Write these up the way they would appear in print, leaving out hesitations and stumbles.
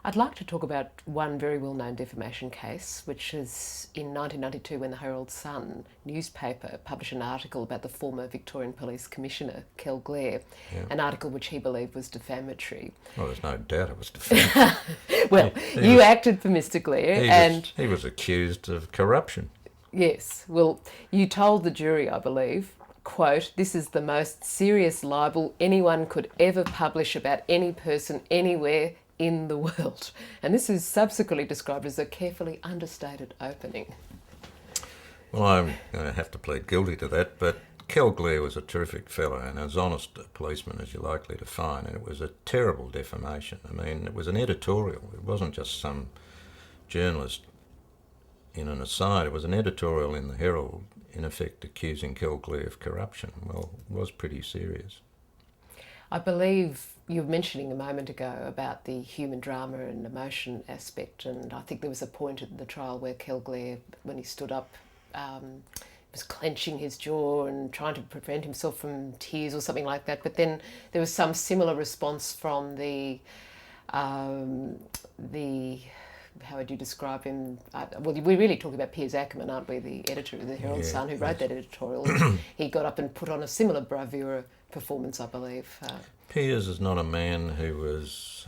I'd like to talk about one very well-known defamation case, which is in 1992 when the Herald Sun newspaper published an article about the former Victorian Police Commissioner, Kel Blair, Yeah. an article which he believed was defamatory. Well, there's no doubt it was defamatory. Well, you acted for Mr. Blair and... He was accused of corruption. Yes, well, you told the jury, I believe, quote, "This is the most serious libel anyone could ever publish about any person anywhere in the world." And this is subsequently described as a carefully understated opening. Well, I'm going to have to plead guilty to that, but Kel Blair was a terrific fellow and as honest a policeman as you're likely to find, and it was a terrible defamation. I mean, it was an editorial. It wasn't just some journalist in an aside. It was an editorial in the Herald, in effect accusing Kel Blair of corruption. Well, it was pretty serious. I believe you were mentioning a moment ago about the human drama and emotion aspect, and I think there was a point in the trial where Kel Blair, when he stood up, was clenching his jaw and trying to prevent himself from tears or something like that. But then there was some similar response from the how would you describe him? Well, we're really talking about Piers Ackerman, aren't we? The editor of the Herald Sun, who wrote that editorial. He got up and put on a similar bravura performance, I believe. Piers is not a man who was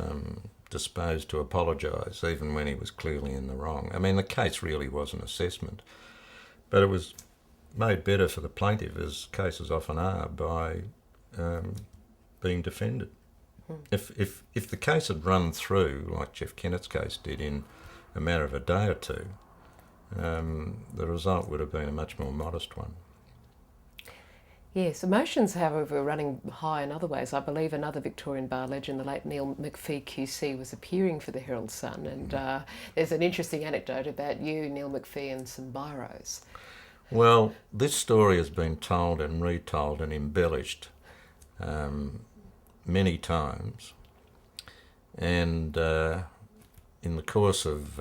disposed to apologise, even when he was clearly in the wrong. I mean, the case really was an assessment, but it was made better for the plaintiff, as cases often are, by being defended. If the case had run through, like Jeff Kennett's case did, in a matter of a day or two, the result would have been a much more modest one. Yes, emotions, however, are running high in other ways. I believe another Victorian bar legend, the late Neil McPhee QC, was appearing for the Herald Sun, and there's an interesting anecdote about you, Neil McPhee, and some biros. Well, this story has been told and retold and embellished many times, and in the course of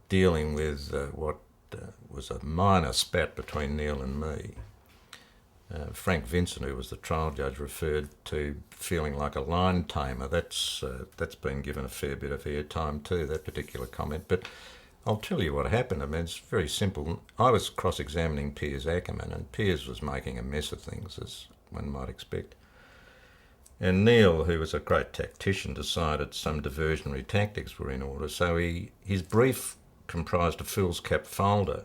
dealing with what was a minor spat between Neil and me, Frank Vincent, who was the trial judge, referred to feeling like a lion tamer. That's been given a fair bit of airtime too, that particular comment. But I'll tell you what happened. I mean, it's very simple. I was cross-examining Piers Ackerman, and Piers was making a mess of things, as one might expect. And Neil, who was a great tactician, decided some diversionary tactics were in order. So his brief comprised a foolscap folder.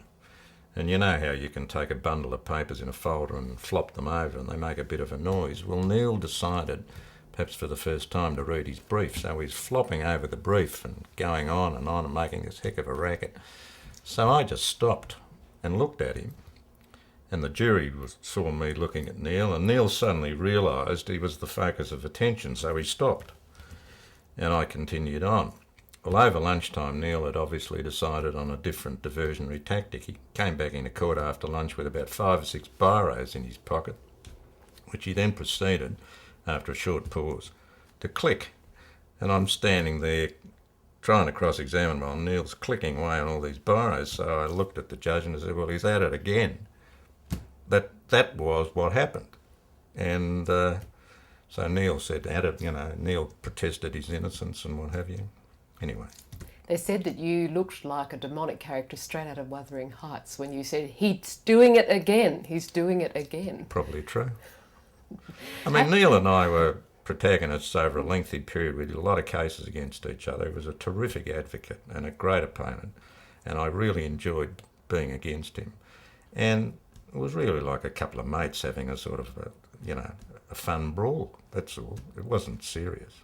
And you know how you can take a bundle of papers in a folder and flop them over and they make a bit of a noise. Well, Neil decided, perhaps for the first time, to read his brief. So he's flopping over the brief and going on and making this heck of a racket. So I just stopped and looked at him. And the jury saw me looking at Neil, and Neil suddenly realised he was the focus of attention, so he stopped. And I continued on. Well, over lunchtime, Neil had obviously decided on a different diversionary tactic. He came back into court after lunch with about 5 or 6 biros in his pocket, which he then proceeded, after a short pause, to click. And I'm standing there trying to cross-examine while Neil's clicking away on all these biros. So I looked at the judge and I said, well, he's at it again. That was what happened. And so Neil said, Neil protested his innocence and what have you. Anyway. They said that you looked like a demonic character straight out of Wuthering Heights when you said, he's doing it again, he's doing it again. Probably true. I mean, Neil and I were protagonists over a lengthy period. We did a lot of cases against each other. He was a terrific advocate and a great opponent, and I really enjoyed being against him. And it was really like a couple of mates having a sort of, a fun brawl, that's all. It wasn't serious.